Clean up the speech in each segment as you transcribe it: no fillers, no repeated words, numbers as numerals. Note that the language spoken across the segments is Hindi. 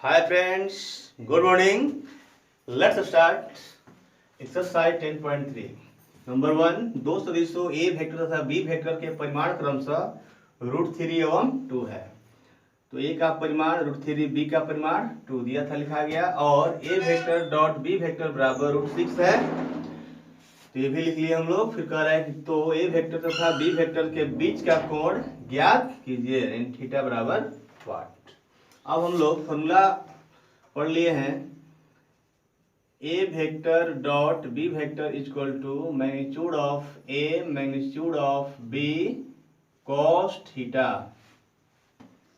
Hi friends, good morning. Let's start exercise 10.3. Number 1, दो सदिशों ए वेक्टर तथा बी वेक्टर के परिमाण क्रमशः √3 एवं 2 है। तो ए का परिमाण √3, बी का परिमाण 2 दिया था, लिखा गया। और ए वेक्टर डॉट बी वेक्टर बराबर √6 है, तो ये भी लिख लिए हम लोग। फिर कह रहा है कि तो ए वेक्टर तथा बी वेक्टर के बीच का कोण ज्ञात कीजिए, थीटा बराबर वाट। अब हम लोग फॉर्मूला पढ़ लिए हैं। A vector dot B vector equal to magnitude of A magnitude of B cos theta.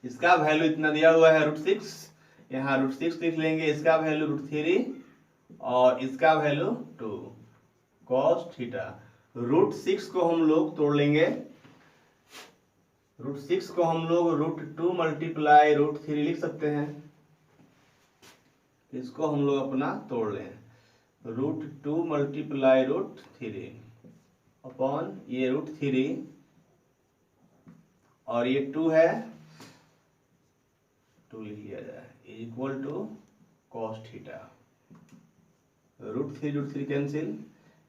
इसका वैल्यू इतना दिया हुआ है √6, यहाँ √6 लिख लेंगे। इसका वैल्यू √3 और इसका वैल्यू 2 कॉस थीटा। √6 को हम लोग तोड़ लेंगे। √6 को हम लोग √2 मल्टीप्लाई √3 लिख सकते हैं। इसको हम लोग अपना तोड़ लें। √2 मल्टीप्लाई √3 अपॉन ये √3 और ये 2 है, 2 लिख लिया जाए, equal to cos theta. √3 cancel,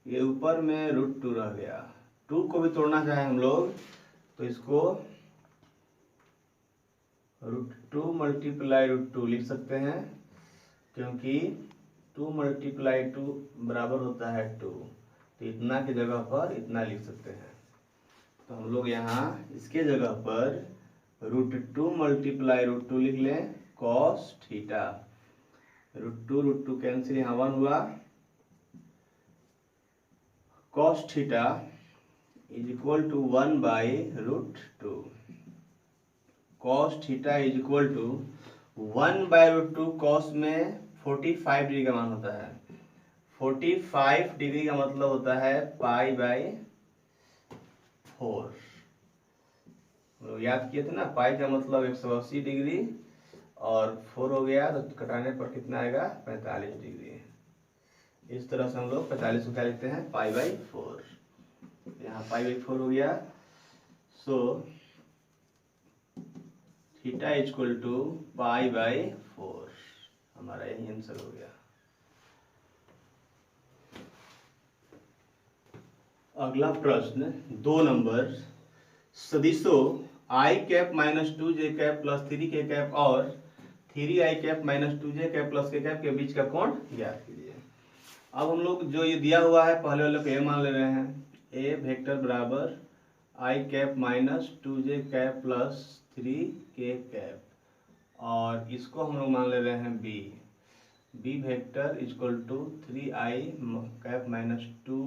ये ऊपर में √2 रह गया। 2 को भी तोड़ना चाहे हम लोग तो इसको √2 मल्टीप्लाई √2 लिख सकते हैं, क्योंकि 2 मल्टीप्लाई 2 बराबर होता है 2, तो इतना की जगह पर इतना लिख सकते हैं। तो हम लोग यहाँ इसके जगह पर √2 मल्टीप्लाई √2 लिख लें कॉस थीटा। √2 कैंसिल, यहाँ 1 हुआ। Cos theta is equal to 1 by √2। Cos theta is equal to 1 by √2। Cos में 45 डिग्री का मान होता है। 45 डिग्री का मतलब होता है π/4। लोग याद किए थे ना, पाई का मतलब 180 डिग्री और 4 हो गया तो कटाने पर कितना आएगा, 45 डिग्री। इस तरह से हम लोग 45 को क्या लिखते हैं, π/4। यहाँ π/4 हो गया। सो थीटा इक्वल टू π/4, हमारा यही आंसर हो गया। अगला प्रश्न 2 नंबर, सदिशों i cap -2 j cap plus 3 k cap और 3i cap -2 j cap plus k cap के बीच का कोण ज्ञात कीजिए। अब हम लोग जो ये दिया हुआ है पहले वाले को a मान ले रहे हैं। a वेक्टर बराबर i cap -2 j cap plus 3 k cap, और इसको हम लोग मान ले रहे हैं b vector equal to 3i cap -2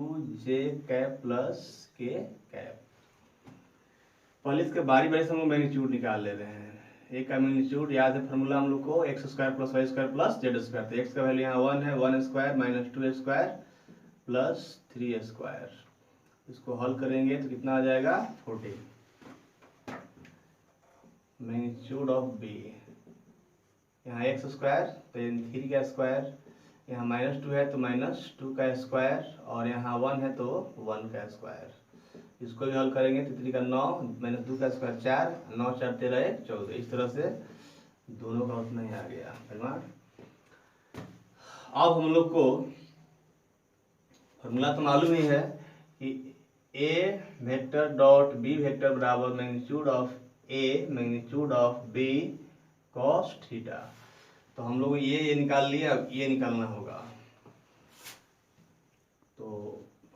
j cap plus k cap. पहले इसके बारी बारी से हम लोग मैग्नीट्यूड निकाल ले रहे हैं। एक का मैग्नीट्यूड याद है फॉर्मूला हम लोग को, x² + y² + z²। तो x का वैल्यू यहाँ 1 है, 1² - 2² प्लस 3²। इसको हल करेंगे तो कितना आ जाएगा, 40। मैग्नीट्यूड ऑफ b यहाँ x², तो 3 का स्क्वायर, यहाँ -2 है तो -2 का स्क्वायर, और यहाँ 1 है तो 1 का स्क्वायर। इसको भी हल करेंगे तो 3 का 9 -2 का स्क्वायर 4, 9 4 13 1 14। इस तरह से दोनों का उतना ही आ गया परिमाण। अब हम लोग को फॉर्मूला तो मालूम ही है कि A vector dot B vector बराबर magnitude of A magnitude of B cos theta. तो हम लोग ये निकाल लिए, अब ये निकालना होगा। तो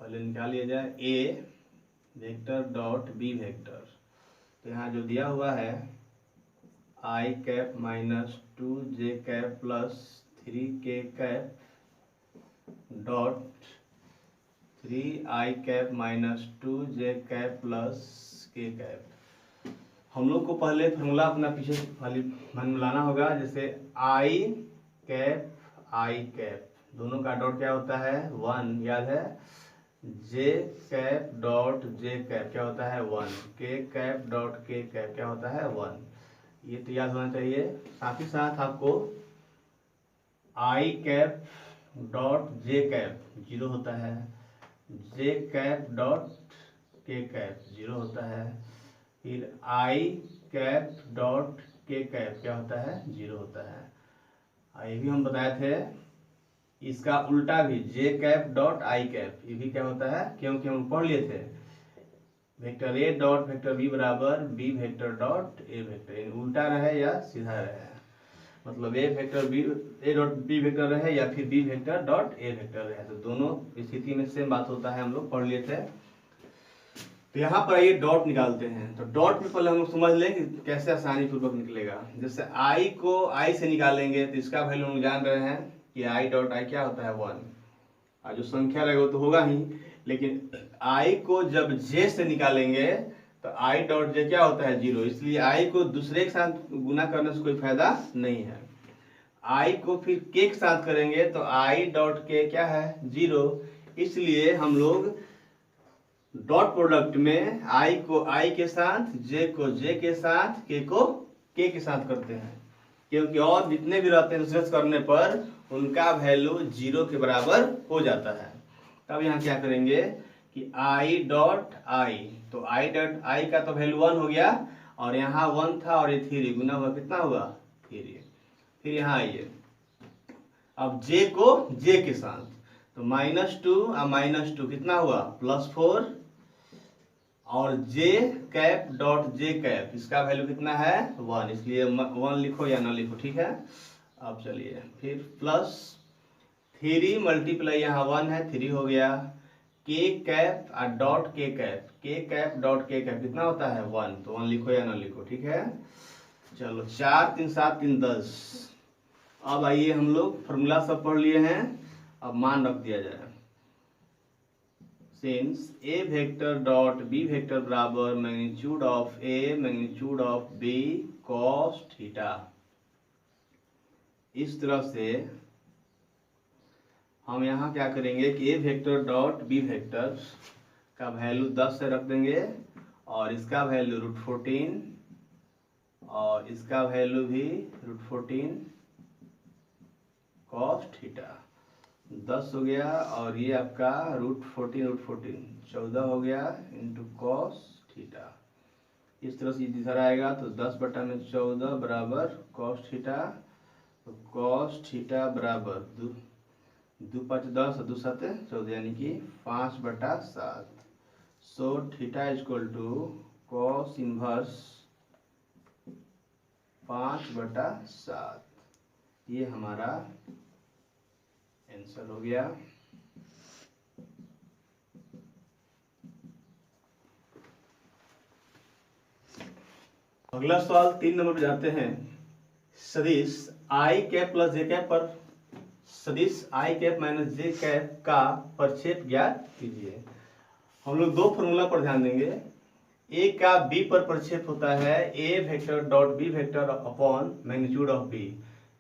पहले निकाल लिया जाए ए वेक्टर डॉट बी वेक्टर। तो यहाँ जो दिया हुआ है i cap -2 j cap plus 3 k cap dot 3i cap -2 j cap plus k cap. हम लोग को पहले फॉर्मूला अपना पीछे वाली मन मिलाना होगा। जैसे i कैप दोनों का डॉट क्या होता है, 1, याद है। j cap dot j cap क्या होता है, 1। k cap dot k cap क्या होता है, 1। ये तो याद होना चाहिए। साथ ही साथ आपको i cap dot j cap 0 होता है, j cap dot k cap 0 होता है, फिर i cap dot k cap क्या होता है, 0 होता है। ये भी हम बताए थे। इसका उल्टा भी जे कैप डॉट आई कैप, ये भी क्या होता है, क्योंकि हम पढ़ लिए थे vector A dot vector B बराबर B vector dot A vector, उल्टा रहे या सीधा रहे, मतलब A vector B A dot B vector रहे या फिर B vector dot A vector रहे, तो दोनों स्थिति में सेम बात होता है, हम लोग पढ़ लिए थे। तो यहाँ पर आइए डॉट निकालते हैं। तो डॉट में पहले हम लोग समझ लें कि कैसे आसानी पूर्वक निकलेगा। जैसे आई को आई से निकालेंगे तो इसका वैल्यू हम जान रहे हैं कि आई डॉट आई क्या होता है 1, और जो संख्या रहेगा वो तो होगा ही, लेकिन आई को जब जे से निकालेंगे तो आई डॉट जे क्या होता है 0, इसलिए आई को दूसरे के साथ गुना करने से कोई फायदा नहीं है। आई को फिर के के साथ करेंगे तो आई डॉट के क्या है 0, इसलिए हम लोग डॉट प्रोडक्ट में आई को आई के साथ, जे को जे के साथ, के को के के साथ करते हैं, क्योंकि और जितने भी रहते हैं रिसर्च करने पर उनका वैल्यू 0 के बराबर हो जाता है। तब यहाँ क्या करेंगे कि आई डॉट आई, तो आई डॉट आई का तो वैल्यू 1 हो गया, और यहाँ 1 था और ये 3 गुना हुआ, कितना हुआ 3। फिर यहाँ आइए, अब जे को जे के साथ, तो -2 और -2 कितना हुआ +4, और जे कैप डॉट जे कैप इसका वैल्यू कितना है 1, इसलिए 1 लिखो या ना लिखो, ठीक है। अब चलिए फिर +3 मल्टीप्लाई यहाँ 1 है 3 हो गया, के कैप और डॉट के कैप, के कैप डॉट के कैप कितना होता है 1, तो 1 लिखो या ना लिखो, ठीक है। चलो 4 3 7 3 10। अब आइए हम लोग फॉर्मूला सब पढ़ लिए हैं, अब मान रख दिया जाए। Since A vector dot B vector बराबर magnitude of A magnitude of B cos theta, इस तरह से हम यहाँ क्या करेंगे कि A vector dot B vector का वैल्यू 10 से रख देंगे, और इसका वैल्यू √14, और इसका वैल्यू भी √14 कॉस थीटा, 10 हो गया, और ये आपका √14 14 हो गया इंटू कॉस थीटा। इस तरह से इधर आएगा तो 10/14 बराबर कॉस थीटा, तो कॉस थीटा बराबर 2 5 10 और 2 7 14, यानी कि 5/7। So theta equal to cos inverse 5/7, ये हमारा आंसर हो गया। अगला सवाल 3 नंबर पे जाते हैं। सदिश आई कैप प्लस जे कैप पर सदिश आई कैप माइनस जे कैप का प्रक्षेप ज्ञात कीजिए। हम लोग दो फॉर्मूला पर ध्यान देंगे। ए का बी पर प्रक्षेप होता है A vector dot B vector upon magnitude of B,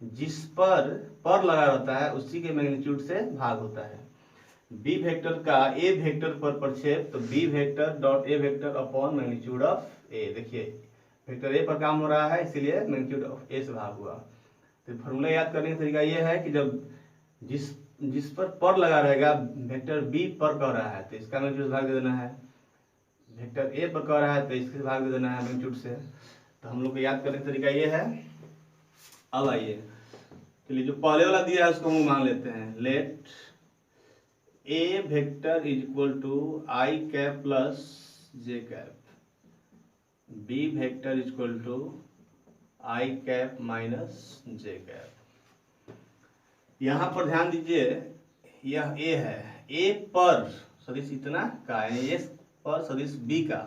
जिस पर लगा रहता है उसी के मैग्नीट्यूड से भाग होता है। बी वेक्टर का ए वेक्टर पर प्रक्षेप तो B vector dot A vector upon magnitude of A, देखिए वेक्टर ए पर काम हो रहा है इसलिए मैग्नीट्यूड ऑफ ए से भाग हुआ। तो फॉर्मूला याद करने का तरीका ये है कि जब जिस पर लगा रहेगा, वेक्टर बी पर कह रहा है तो इसका मैग्नीट्यूड से भाग दे देना है, वेक्टर ए पर कह रहा है तो इसके भाग दे देना है मैग्नीट्यूड से। तो हम लोग को याद करने का तरीका ये है। अब आइए चलिए जो पहले वाला दिया है उसको हम मान लेते हैं। Let A vector is equal to I cap plus J cap, B vector is equal to I cap minus J cap. यहाँ पर ध्यान दीजिए यह ए है, ए पर सदिश इतना का यानी ए पर सदिश बी का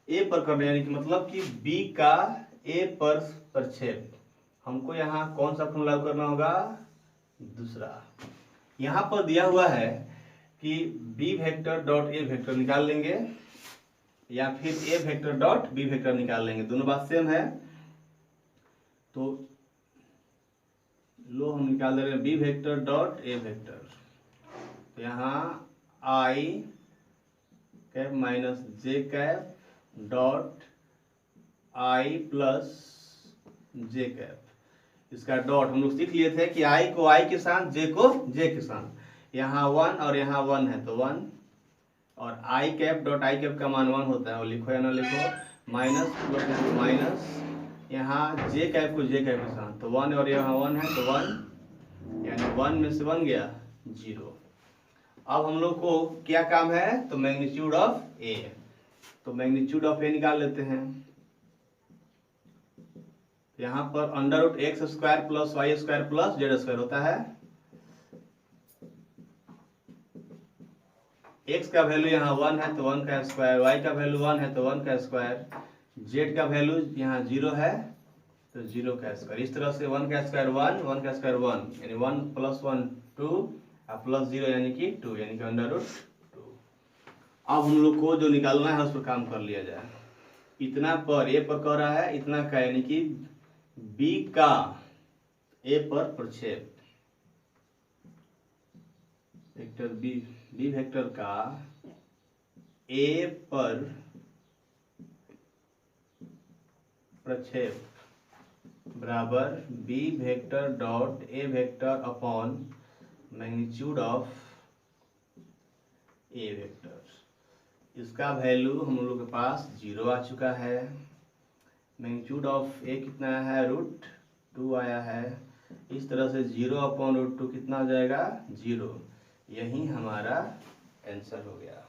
ए पर करना, यानी कि मतलब कि बी का ए पर प्रक्षेप। हमको यहाँ कौन सा फॉर्मूला लागू करना होगा, दूसरा। यहाँ पर दिया हुआ है कि B vector dot A vector निकाल लेंगे या फिर A vector dot B vector निकाल लेंगे, दोनों बात सेम है। तो लो हम निकाल दे रहे हैं B vector dot A vector, तो यहाँ I cap minus J cap dot I plus J cap, इसका डॉट हम लोग सीख लिए थे कि आई को आई के साथ जे को जे के साथ, यहाँ 1 और यहाँ 1 है तो 1, और आई कैप डॉट आई कैप का मान 1 होता है, वो लिखो या ना लिखो, माइनस प्लस माइनस यहाँ जे कैप को जे कैप के साथ, तो 1 और यहाँ 1 है तो 1, यानी 1 में से 1 गया 0। अब हम लोग को क्या काम है, तो मैग्नीट्यूड ऑफ ए, तो मैग्नीट्यूड ऑफ ए निकाल लेते हैं। यहाँ पर under root X square plus Y square plus Z square होता है। x का वैल्यू यहाँ 1 है तो 1 का स्क्वायर, y का वैल्यू 1 है तो 1 का स्क्वायर, z का वैल्यू यहाँ 0 है तो 0 का स्क्वायर। इस तरह से 1 का स्क्वायर 1, 1 का स्क्वायर 1, यानी 1 प्लस 1 2 और प्लस 0 यानी कि 2, यानी कि अंडर रूट 2। अब हम लोग को जो निकालना है उस पर काम कर लिया जाए। इतना पर ए पर कह रहा है, इतना का यानी कि b का a पर प्रक्षेप, वेक्टर b वेक्टर का a पर प्रक्षेप बराबर b vector dot a vector upon magnitude of a vector. इसका वैल्यू हम लोग के पास 0 आ चुका है। मैग्नीट्यूड ऑफ a कितना है, √2 आया है। इस तरह से 0 अपॉन √2 कितना हो जाएगा, 0। यही हमारा आंसर हो गया।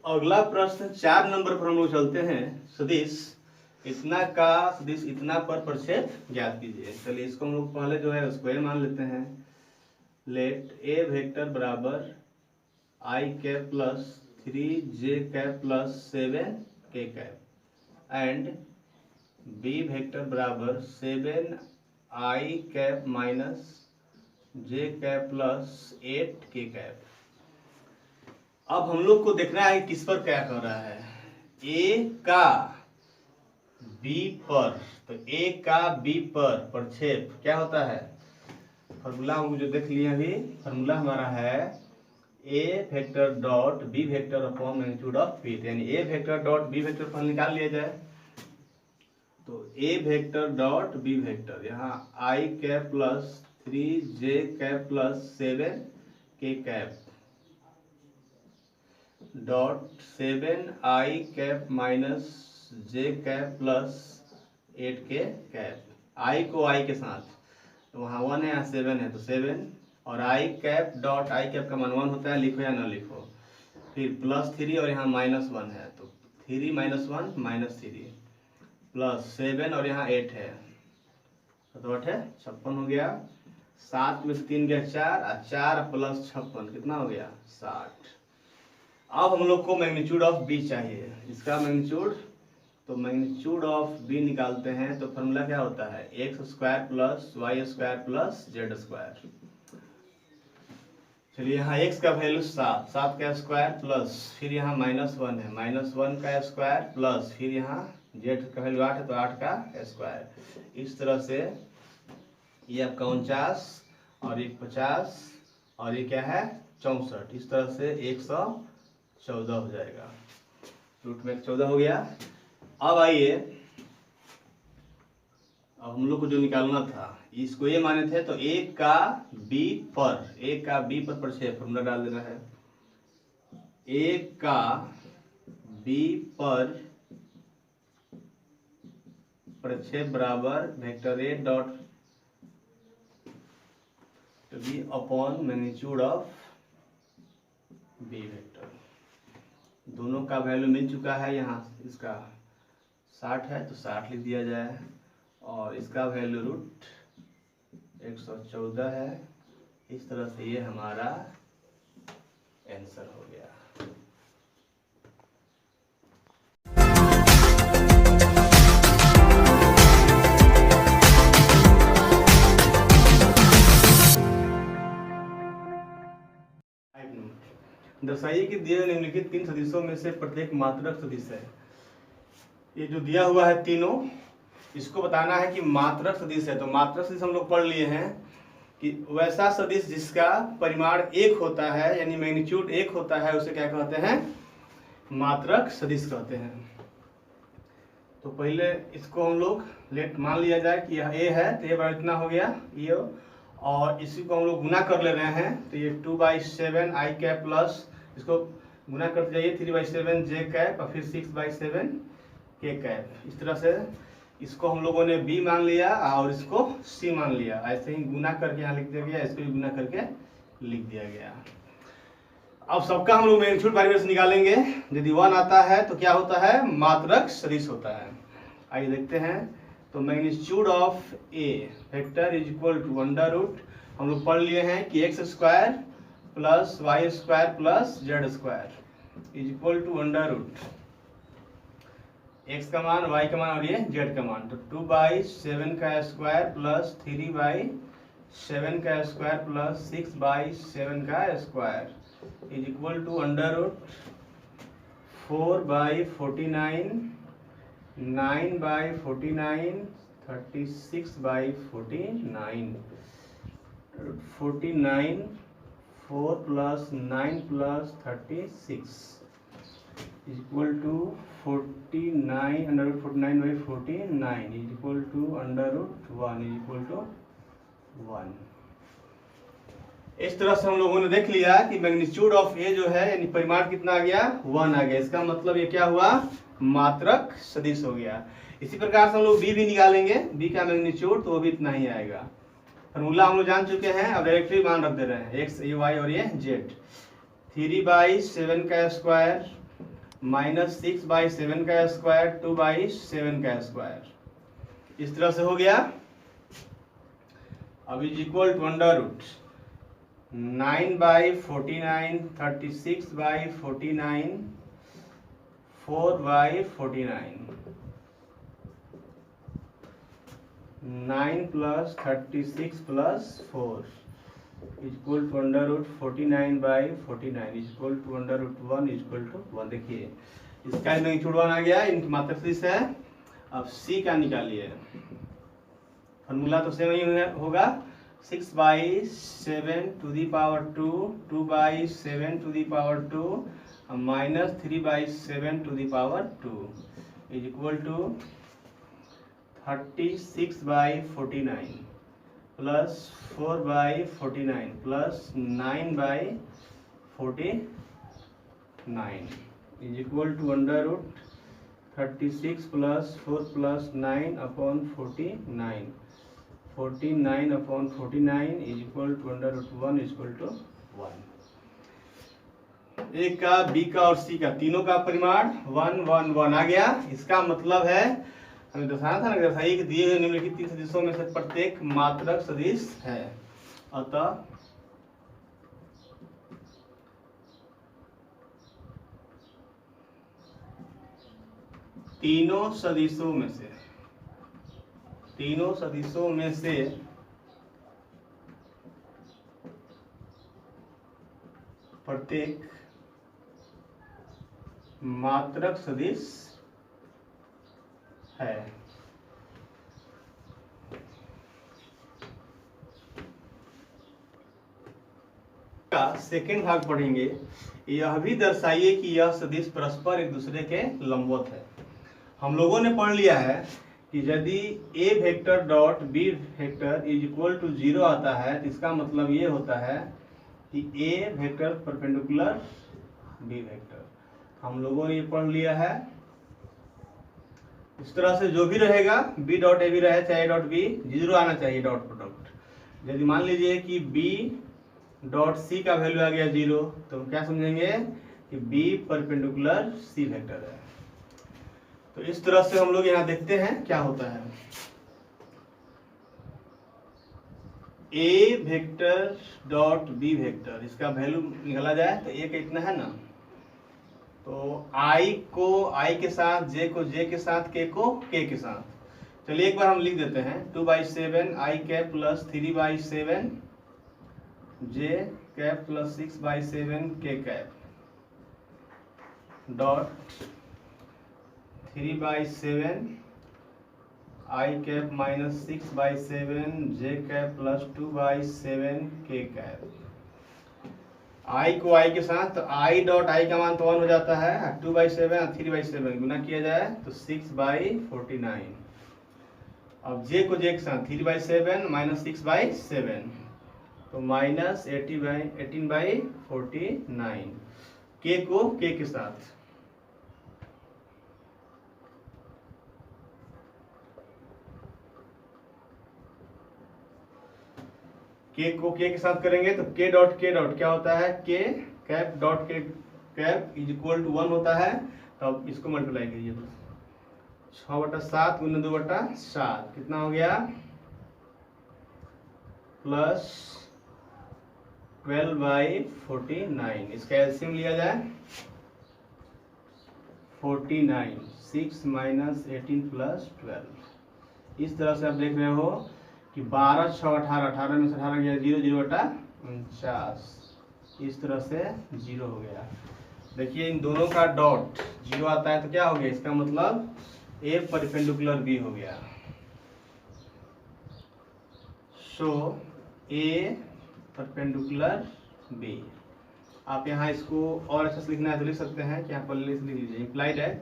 अगला प्रश्न 4 नंबर पर हम लोग चलते हैं। सदिश इतना का सदिश इतना पर प्रक्षेप ज्ञात कीजिए। चलिए इसको हम लोग पहले जो है उसको ए मान लेते हैं। लेट ए वेक्टर बराबर I cap plus 3j cap plus 7k cap and B vector बराबर 7i cap minus j cap plus 8k cap. अब हम लोग को देखना है किस पर क्या कर रहा है। a का b पर, तो a का b पर प्रक्षेप क्या होता है, फॉर्मूला हम जो देख लिए अभी, फॉर्मूला हमारा है a vector dot b vector upon magnitude of b, यानी a vector dot b vector पर निकाल लिया जाए। तो a vector dot b vector, यहाँ i cap plus 3j cap plus 7k cap dot 7i cap minus j cap plus 8k cap. i को i के साथ, तो वहाँ 1 है यहाँ 7 है तो 7, और i cap dot i cap का मान 1 होता है, लिखो या ना लिखो। फिर प्लस 3 और यहाँ माइनस 1 है तो 3 माइनस 1 माइनस 3 प्लस 7 और यहाँ 8 है तो 8 है 56 हो गया। 7 में से 3 गया 4 और 4 प्लस 56 कितना हो गया 60। अब हम लोग को मैग्नीट्यूड ऑफ b चाहिए। इसका मैग्नीट्यूड, तो मैग्नीट्यूड ऑफ b निकालते हैं तो फॉर्मूला क्या होता है, X square plus Y square plus Z square. चलिए यहाँ x का वैल्यू 7, 7 का स्क्वायर प्लस फिर यहाँ -1 है, -1 का स्क्वायर प्लस फिर यहाँ z का वैल्यू 8 है तो 8 का स्क्वायर। इस तरह से ये आपका 49 और एक 50 और ये क्या है 64, इस तरह से 114 हो जाएगा। रूट में 14 हो गया। अब आइए, अब हम लोग को जो निकालना था, इसको ये माने थे तो a का b पर प्रक्षेप फॉर्मूला डाल देना है। a का b पर प्रक्षेप बराबर vector a dot b upon magnitude of b vector. दोनों का वैल्यू मिल चुका है। यहाँ इसका 60 है तो 60 लिख दिया जाए और इसका वैल्यू √114 है। इस तरह से ये हमारा आंसर हो गया। दर्शाइए कि दिए निम्नलिखित 3 सदिशों में से प्रत्येक मात्रक सदिश है। ये जो दिया हुआ है तीनों, इसको बताना है कि मात्रक सदिश है। तो मात्रक सदिश हम लोग पढ़ लिए हैं कि वैसा सदिश जिसका परिमाण 1 होता है, यानी मैग्नीट्यूड 1 होता है, उसे क्या कहते हैं, मात्रक सदिश कहते हैं। तो पहले इसको हम लोग मान लिया जाए कि यह a है तो ये इतना हो गया ये, और इसी को हम लोग गुना कर ले रहे हैं तो ये 2/7 i कैप प्लस, इसको गुना करते जाइए 3/7 j कैप और फिर 6/7 के कैप। इस तरह से इसको हम लोगों ने b मान लिया और इसको c मान लिया, ऐसे ही गुना करके यहाँ लिख दिया गया, इसको भी गुना करके लिख दिया गया। अब सबका हम लोग मैग्नीट्यूड परिवेश निकालेंगे। यदि 1 आता है तो क्या होता है, मात्रक सदिश होता है। आइए देखते हैं। तो magnitude of A vector is equal to under root, हम लोग पढ़ लिए हैं कि x square plus Y square plus Z square is equal to under root x का मान, y का मान और ये z का मान। तो 2/7 का स्क्वायर प्लस 3/7 का स्क्वायर प्लस 6/7 का square is equal to under root 4/49, 9/49, 36/49, 49, 4 plus 9 plus 36 is equal to 49, under root 49/49 is equal to under root 1 is equal to 1। इस तरह से हम लोगों ने देख लिया कि मैग्नीट्यूड ऑफ ए जो है यानी परिमाण कितना आ गया, 1 आ गया। इसका मतलब ये क्या हुआ, मात्रक सदिश हो गया। इसी प्रकार से हम लोग बी भी निकालेंगे, बी का मैग्नीट्यूड तो वो भी इतना ही आएगा। फॉर्मूला हम लोग जान चुके हैं, अब डायरेक्टली मान रख दे रहे हैं, एक्स ये वाई और ये जेड। 3/7 का स्क्वायर माइनस 6/7 का स्क्वायर 2/7 का स्क्वायर, इस तरह से हो गया। अब is equal to under root 9/49, 36/49, 4/49, 9 plus 36 plus 4 is equal to under root 49/49 is equal to under root 1 is equal to 1। देखिए इसका मैग्नीट्यूड 1 आ गया, इनकी मात्रक सदिश है। अब c का निकालिए, फॉर्मूला तो सेम ही होगा, 6/7 to the power 2, 2/7 to the power 2 minus 3/7 to the power 2 is equal to 36/49 plus 4/49 plus 9/49 is equal to under root 36 plus 4 plus 9 upon 49, 49 upon 49 is equal to under root 1 is equal to 1। ए का, बी का और सी का तीनों का परिमाण 1 1 1 आ गया। इसका मतलब है हमें दर्शाना था ना, दर्शाइए कि दिए हुए निम्नलिखित तीन सदिशों में से प्रत्येक मात्रक सदिश है। अतः तीनों सदिशों में से प्रत्येक मात्रक सदिश है। का सेकेंड भाग पढ़ेंगे। यह भी दर्शाइए कि यह सदिश परस्पर एक दूसरे के लंबवत है। हम लोगों ने पढ़ लिया है कि यदि A vector dot B vector is equal to 0 आता है तो इसका मतलब ये होता है कि A vector perpendicular B vector. हम लोगों ने ये पढ़ लिया है। इस तरह से जो भी रहेगा बी डॉट ए भी रहे चाहे ए डॉट बी, 0 आना चाहिए डॉट प्रोडक्ट। यदि मान लीजिए कि बी डॉट सी का वैल्यू आ गया 0 तो हम क्या समझेंगे कि बी परपेंडिकुलर सी वेक्टर है। तो इस तरह से हम लोग यहाँ देखते हैं क्या होता है। A vector dot B vector, इसका वैल्यू निकाला जाए तो ए का इतना है ना, तो आई को आई के साथ, जे को जे के साथ, के को के के साथ। चलिए एक बार हम लिख देते हैं 2/7 आई कैप प्लस 3/7 जे कैप प्लस 6/7 के कैप डॉट 3/7 आई कैप माइनस 6/7 जे कैप प्लस 2/7 के कैप। आई को आई के साथ, तो आई डॉट आई का मान तो 1 हो जाता है, 2/7 और 3/7 गुना किया जाए तो 6/49। अब जे को जे के साथ 3/7 माइनस 6/7 तो माइनस 18/49। के को के के साथ के को के के साथ करेंगे तो के डॉट क्या होता है, के कैप डॉट के कैप इज इक्वल टू 1 होता है। तो अब इसको मल्टीप्लाई कीजिए, 6/7 गुना 2/7 कितना हो गया, प्लस 12/49। इसका एलसीएम लिया जाए 49, 6 माइनस 18 प्लस 12। इस तरह से आप देख रहे हो कि 12 6 18, 18 में से 18 गया 0, 0/49, इस तरह से 0 हो गया। देखिए इन दोनों का डॉट 0 आता है तो क्या हो गया, इसका मतलब ए परपेंडिकुलर बी हो गया। सो ए परपेंडिकुलर बी। आप यहाँ इसको और अच्छे से लिखना है तो लिख सकते हैं कि यहाँ पर लिख लीजिए, implied at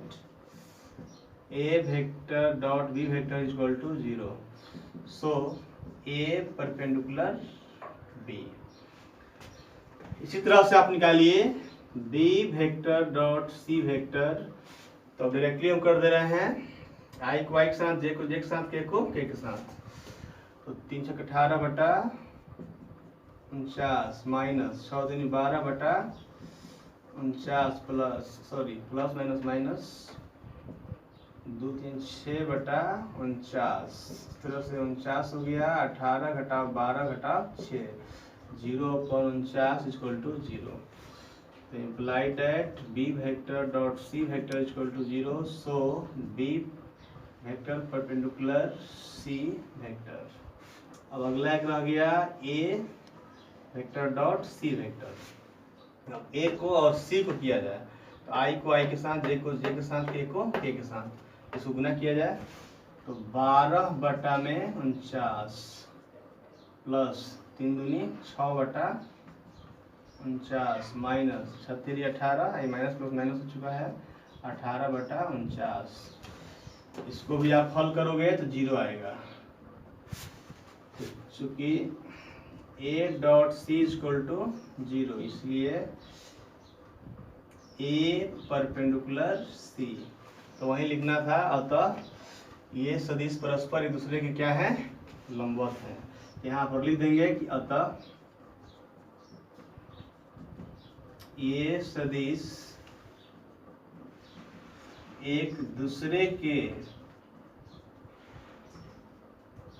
A vector dot B vector is equal to 0। So A perpendicular B. इसी तरह से आप निकालिए B vector dot C vector. तो डायरेक्टली हम कर दे रहे हैं आई को आई के साथ, जे को जे के साथ, के को के के साथ। तो 3 × 18/49 माइनस 6 × 12/49 प्लस माइनस 2 3 6/49। इस तरह से 49 हो गया। 18 घटाव 12 घटाव 6, 0/49 इक्वल टू 0। तो implied that B vector dot C vector equal to 0। So B vector perpendicular C vector. अब अगला एक रह गया A vector dot C vector. अब ए को और सी को किया जाए तो आई को आई के साथ, जे को जे के साथ, के को के के साथ, इसको गुना किया जाए तो 12/49 प्लस 3 दूनी 6/49 माइनस 6 × 18, ये माइनस प्लस माइनस हो चुका है, 18/49। इसको भी आप हल करोगे तो 0 आएगा। चूंकि A dot C equal to 0, इसलिए ए परपेंडिकुलर सी तो वही लिखना था। अतः ये सदिश परस्पर एक दूसरे के क्या है, लंबवत है। यहाँ पर लिख देंगे कि अतः ये सदिश एक दूसरे के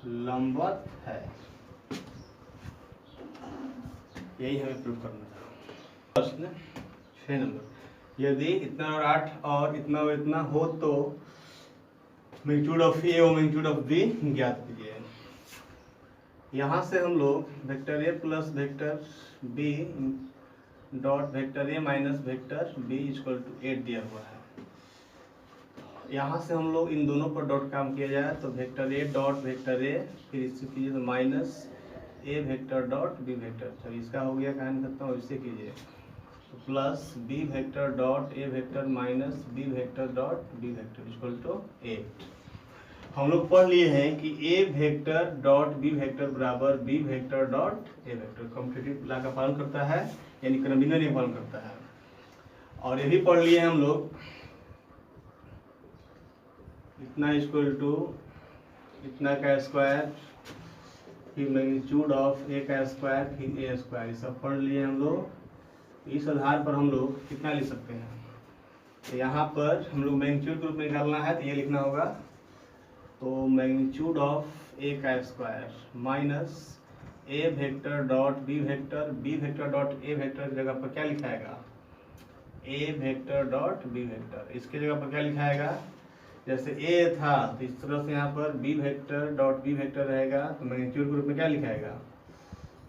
लंबवत है। यही हमें प्रूव करना था। प्रश्न 6 नंबर, यदि इतना और 8 और इतना हो तो मैग्नीट्यूड ऑफ ए और मैग्नीट्यूड ऑफ बी ज्ञात कीजिए। यहाँ से हम लोग vector A plus vector B dot vector A minus vector B equal to 8 दिया हुआ है। यहाँ से हम लोग इन दोनों पर डॉट काम किया जाए तो वेक्टर ए डॉट वेक्टर ए, फिर इससे कीजिए तो minus A vector dot B vector. चलिए इसका हो गया, कहानी करता हूँ, इससे कीजिए तो plus B vector dot A vector minus B vector dot B vector equal to 8। हम लोग पढ़ लिए हैं कि A vector dot B vector बराबर B vector dot A vector commutative law का पालन करता है, यानी क्रमबिन्नय नियम पालन करता है। और ये भी पढ़ लिए हम लोग इतना इक्वल टू इतना का स्क्वायर, फिर मैग्नीट्यूड ऑफ ए का स्क्वायर, फिर ए स्क्वायर, ये सब पढ़ लिए हम लोग। इस आधार पर हम लोग कितना लिख सकते हैं, तो यहाँ पर हम लोग मैग्नीट्यूड के रूप में निकालना है तो ये लिखना होगा। तो मैग्नीट्यूड ऑफ ए का square minus A vector dot B vector, B vector dot A vector की जगह पर क्या लिखाएगा, A vector dot B vector. इसके जगह पर क्या लिखाएगा, जैसे ए था तो इस तरह से यहाँ पर B vector dot B vector रहेगा तो मैग्नीट्यूड के रूप में क्या लिखाएगा,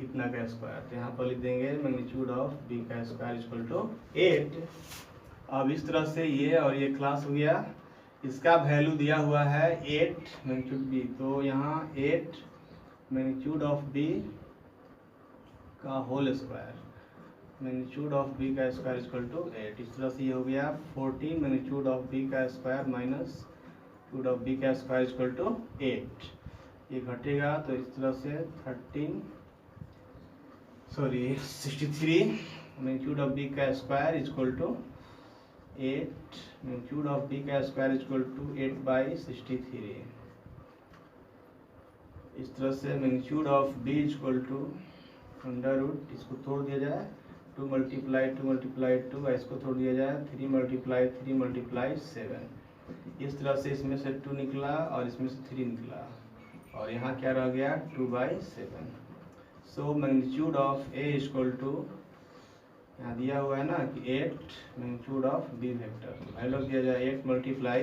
इतना का स्क्वायर। तो यहाँ पर लिख देंगे मैग्नीट्यूड ऑफ बी का स्क्वायर इक्वल टू 8। अब इस तरह से ये और ये क्लास हो गया। इसका वैल्यू दिया हुआ है 8 मैग्नीट्यूड बी, तो यहाँ 8 मैग्नीट्यूड ऑफ बी का whole square, magnitude of B का स्क्वायर इक्वल टू 8। इस तरह से ये हो गया 14 मैग्नीट्यूड ऑफ बी का square minus magnitude of B का स्क्वायर इक्वल टू 8। ये घटेगा तो इस तरह से 63 मैग्नीट्यूड ऑफ बी का square equal to 8 magnitude of B का स्क्वायर इक्वल टू 8/63। इस तरह से magnitude of B equal to under root इसको तोड़ दिया जाए 2 मल्टीप्लाई 2 इसको तोड़ दिया जाए 3 मल्टीप्लाई 7। इस तरह से इसमें से 2 निकला और इसमें से 3 निकला और यहाँ क्या रह गया 2/7। So magnitude of A equal to यहाँ दिया हुआ है ना कि 8 magnitude of B vector value दिया जाए 8 मल्टीप्लाई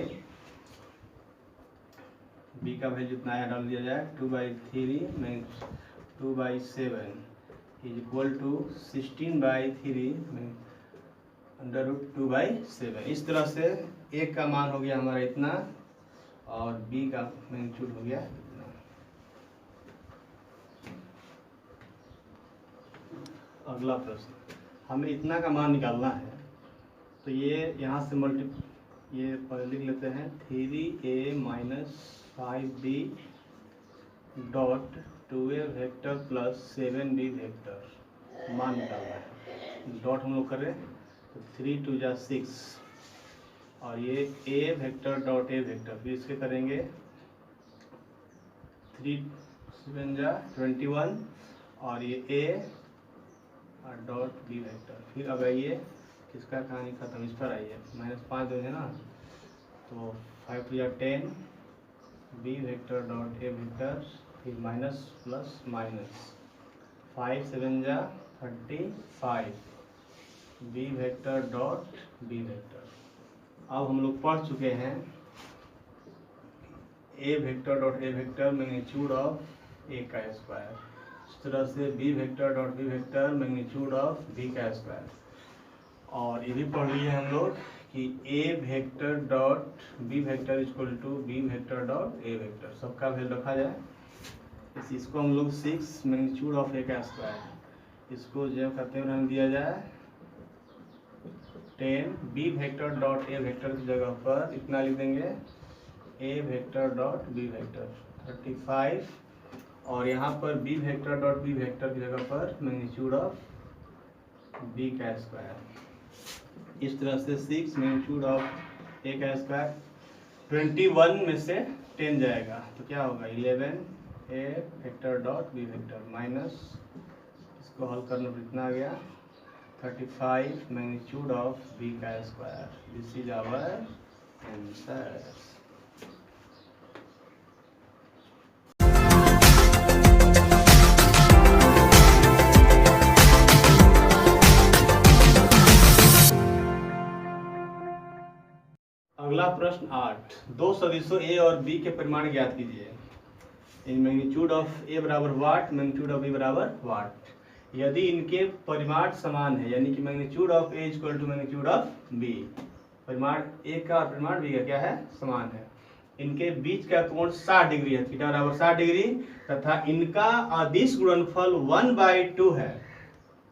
बी का वैल्यू जितना है डाल दिया जाए 2/3 2/7 is equal to 16/3 under root 2/7। इस तरह से ए का मान हो गया हमारा इतना और बी का मैग्नीट्यूड हो गया इतना। अगला प्रश्न, हमें इतना का मान निकालना है तो ये यहाँ से ये लिख लेते हैं 3a - 5b dot 2a vector plus 7b vector मान निकालना है। डॉट हम लोग करें तो 3 2 जा 6 और ये a vector dot a vector फिर इसके करेंगे 3 7 जा 21 और ये a और डॉट b वेक्टर। फिर अब आइए किसका कहानी खत्म, इस पर आइए -5 दोगे ना तो 5 2 जा 10 b vector dot a vector फिर माइनस प्लस माइनस 5 7 जा 35 b vector dot b vector. अब हम लोग पढ़ चुके हैं a vector dot a vector magnitude of a का स्क्वायर, इस तरह से b vector dot b vector magnitude of b का स्क्वायर। और ये भी पढ़ लिए हम लोग कि a vector dot b vector equal to b vector dot a vector, सबका वैल्यू रखा जाए। इसको हम लोग 6 मैग्नीट्यूड ऑफ a का स्क्वायर, इसको जो कहते हैं रंग दिया जाए 10 b vector dot a vector की जगह पर इतना लिख देंगे a vector dot b vector 35 और यहाँ पर b vector dot b vector की जगह पर मैग्नीट्यूड ऑफ b का स्क्वायर। इस तरह से 6 मैग्नीट्यूड ऑफ a का स्क्वायर 21 में से 10 जाएगा तो क्या होगा 11 a vector dot b vector minus इसको हल करने पर इतना आ गया 35 मैग्नीट्यूड ऑफ b का square. This is our answer. अगला प्रश्न 8, दो सदिशों a और b के परिमाण ज्ञात कीजिए। मैग्नीट्यूड ऑफ a बराबर वाट, मैग्नीट्यूड ऑफ b बराबर वाट। यदि इनके परिमाण समान है यानी कि magnitude of a equal to magnitude of b, परिमाण a का और परिमाण b का क्या है समान है, इनके बीच का कोण 60 डिग्री है, थीटा बराबर 60 डिग्री तथा इनका अदिश गुणनफल 1/2 है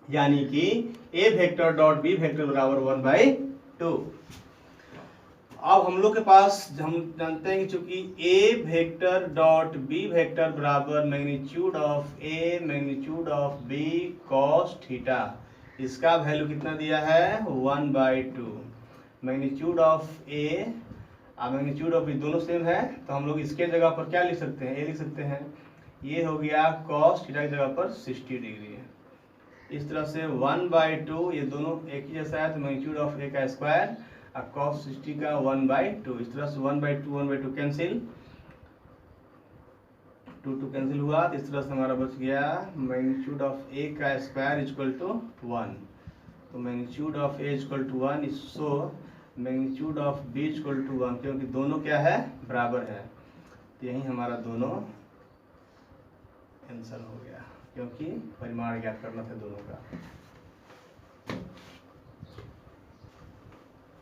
यानी कि a vector dot b vector बराबर 1/2। अब हम लोग के पास हम जानते हैं कि चूंकि a vector dot b vector बराबर magnitude of a magnitude of b cos theta, इसका वैल्यू कितना दिया है 1/2। मैग्नीट्यूड ऑफ a और मैग्नीट्यूड ऑफ b दोनों सेम है तो हम लोग इसके जगह पर क्या लिख सकते हैं, a लिख सकते हैं। ये हो गया cos थीटा की जगह पर 60 डिग्री है। इस तरह से 1/2 ये दोनों एक ही जैसा है तो मैग्नीट्यूड ऑफ a का स्क्वायर और cos 60 का 1/2। इस तरह से 1/2 कैंसिल 2 कैंसिल हुआ तो इस तरह से हमारा बच गया मैग्नीट्यूड ऑफ a का स्क्वायर इक्वल टू 1। तो magnitude of a equal to 1 so magnitude of b equal to 1 क्योंकि दोनों क्या है बराबर है तो यही हमारा दोनों आंसर हो गया क्योंकि परिमाण ज्ञात करना था दोनों का।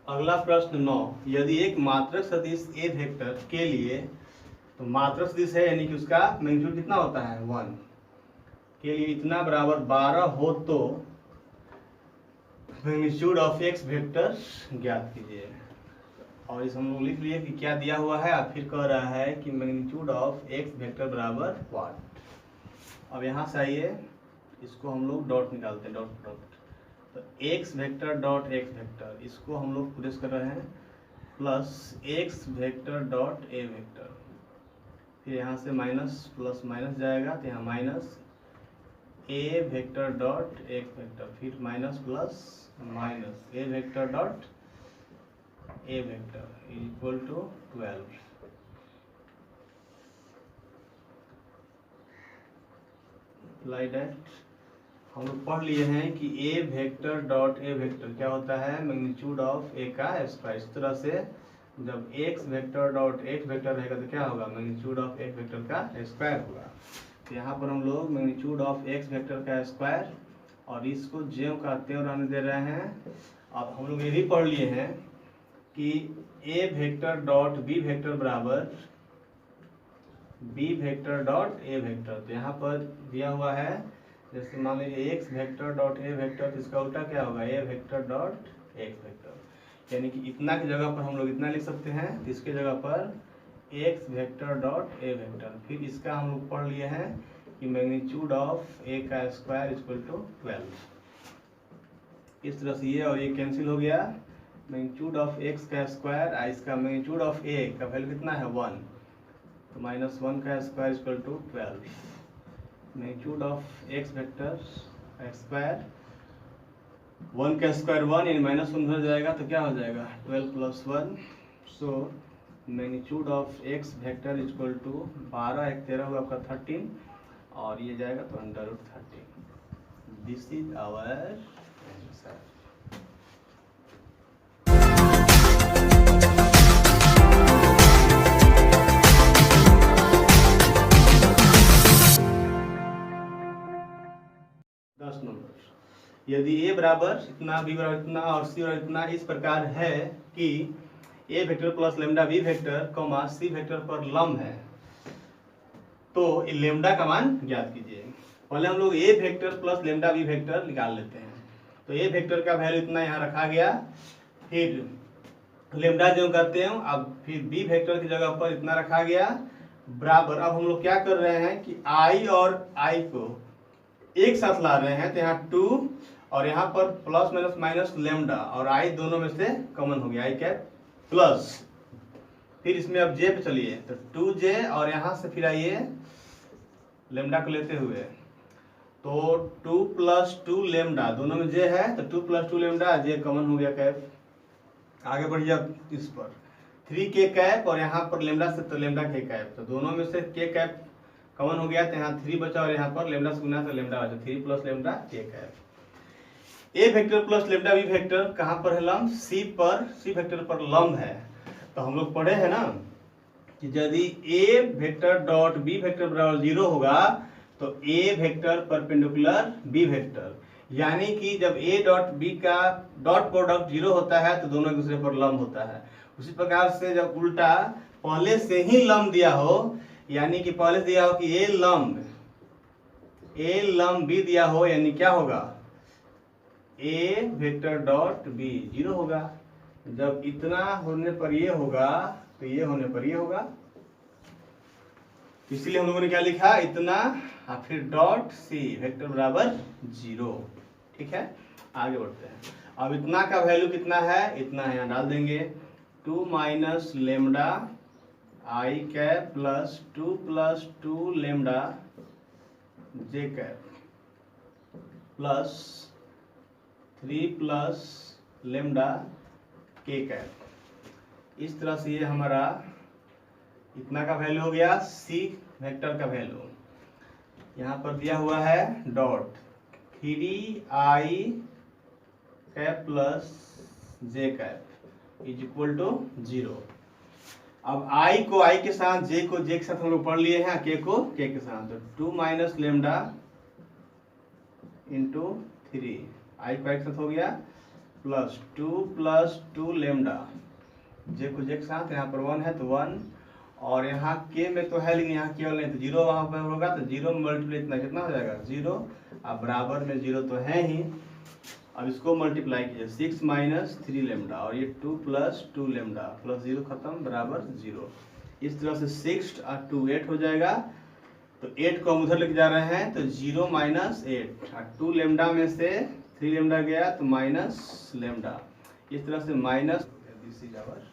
अगला प्रश्न 9, यदि एक मात्रक सदिश a वेक्टर के लिए तो मात्रक सदिश है यानी कि उसका मैग्नीट्यूड कितना होता है 1 के लिए इतना बराबर 12 हो तो मैग्नीट्यूड ऑफ x वेक्टर ज्ञात कीजिए। और इस हम लोग लिख लिए कि क्या दिया हुआ है और फिर कह रहा है कि मैग्नीट्यूड ऑफ x वेक्टर बराबर वाट। अब यहाँ से आइए इसको हम लोग डॉट निकालते हैं डॉट डॉट तो x vector dot x vector इसको हम लोग प्रेस कर रहे हैं plus x vector dot a vector, फिर यहाँ से माइनस प्लस माइनस जाएगा तो यहाँ माइनस ए वेक्टर डॉट एक वेक्टर, फिर minus plus minus A vector dot A vector equal to 12। Like that हम लोग पढ़ लिए हैं कि A vector dot A vector क्या होता है, मैग्नीट्यूड ऑफ ए का स्क्वायर। इस तरह से जब x vector dot X vector रहेगा तो क्या होगा, मैग्नीट्यूड ऑफ एक्स वेक्टर का स्क्वायर होगा। तो यहाँ पर हम लोग मैग्नीट्यूड ऑफ एक्स वेक्टर का स्क्वायर और इसको ज्यों का त्यों रहने दे रहे हैं। अब हम लोग ये भी पढ़ लिए हैं कि A vector dot B vector बराबर B vector dot A vector. तो यहाँ पर दिया हुआ है, जैसे मान लीजिए X vector dot A vector, तो इसका उल्टा क्या होगा, A vector dot X vector. यानी कि इतना की जगह पर हम लोग इतना लिख सकते हैं, तो इसके जगह पर x vector dot A vector. फिर इसका हम लोग पढ़ लिए हैं कि मैग्नीट्यूड ऑफ ए का स्क्वायर इक्वल टू 12। इस तरह से ये और ये कैंसिल हो गया। मैग्नीट्यूड ऑफ एक्स का स्क्वायर, इसका मैग्नीट्यूड ऑफ ए का वैल्यू कितना है 1, तो -1 का square equal to 12। Magnitude of X vector square 1 का स्क्वायर 1 यानी -1 हो जाएगा, तो क्या हो जाएगा 12 plus 1। So magnitude of X vector equal to 12 1 13 होगा आपका 13 और ये जाएगा तो √13। This is our answer. यदि a बराबर इतना, b बराबर इतना और c बराबर इतना इस प्रकार है कि a vector plus lambda b vector comma c vector पर लंब है, तो लेमडा का मान ज्ञात कीजिए। पहले हम लोग a vector plus lambda b vector निकाल लेते हैं। तो a वेक्टर का वैल्यू इतना यहाँ रखा गया, फिर लेमडा जो करते हैं, अब फिर b वेक्टर की जगह पर इतना रखा गया बराबर। अब हम लोग क्या कर रहे हैं कि i और i को एक साथ ला रहे हैं, तो यहाँ 2 और यहाँ पर प्लस माइनस माइनस लेमडा और i दोनों में से कॉमन हो गया, i कैप प्लस। फिर इसमें अब j पे चलिए, तो 2j और यहाँ से फिर आइए लेमडा को लेते हुए, तो 2 प्लस 2 लेमडा दोनों में j है, तो 2 प्लस 2 लेमडा j कॉमन हो गया कैप। आगे बढ़िए अब इस पर 3k कैप और यहाँ पर लेमडा से तो लेमडा k कैप, तो दोनों में से k कैप कॉमन हो गया, तो यहाँ 3 बचा और यहाँ पर लेमडा से गुना तो लेमडा बचा, 3 plus lambda k cap. A vector plus lambda B vector कहाँ पर है लंब, सी वेक्टर पर लंब है। तो हम लोग पढ़े हैं ना कि यदि A vector dot B vector बराबर 0 होगा तो ए वेक्टर परपेंडिकुलर बी वेक्टर, यानी कि जब ए डॉट बी का डॉट प्रोडक्ट 0 होता है तो दोनों एक दूसरे पर लंब होता है। उसी प्रकार से जब उल्टा पहले से ही लंब दिया हो, यानी कि पहले दिया हो कि ए लंब बी दिया हो, यानी क्या होगा ए वेक्टर डॉट बी 0 होगा। जब इतना होने पर ये होगा तो ये होने पर ये होगा, इसलिए हम लोगों ने क्या लिखा इतना और फिर डॉट सी वेक्टर बराबर 0। ठीक है, आगे बढ़ते हैं। अब इतना का वैल्यू कितना है, इतना यहाँ डाल देंगे 2 minus lambda i cap plus 2 lambda j cap plus 3 plus lambda k cap. इस तरह से ये हमारा इतना का वैल्यू हो गया c वेक्टर का वैल्यू। यहाँ पर दिया हुआ है dot 3i cap plus j cap is equal to 0। अब i को i के साथ, j को j के साथ हम लोग पढ़ लिए हैं, k को k के साथ, तो 2 माइनस लेमडा इंटू 3 i को i के साथ हो गया प्लस 2 लेमडा j को j के साथ, यहाँ पर 1 है तो 1 और यहाँ k में तो है लेकिन यहाँ केवल नहीं, तो 0 वहाँ पर होगा, तो 0 मल्टीप्लाई इतना कितना हो जाएगा 0। अब बराबर में 0 तो है ही, अब इसको मल्टीप्लाई कीजिए 6 माइनस 3 लेमडा और ये 2 प्लस 2 लेमडा प्लस 0 खत्म बराबर 0। इस तरह से 6 और 2 8 हो जाएगा, तो 8 को हम उधर लेके जा रहे हैं, तो 0 माइनस 8 और 2 लेमडा में से 3 लेमडा गया तो माइनस लेमडा। इस तरह से माइनस, दिस इज आवर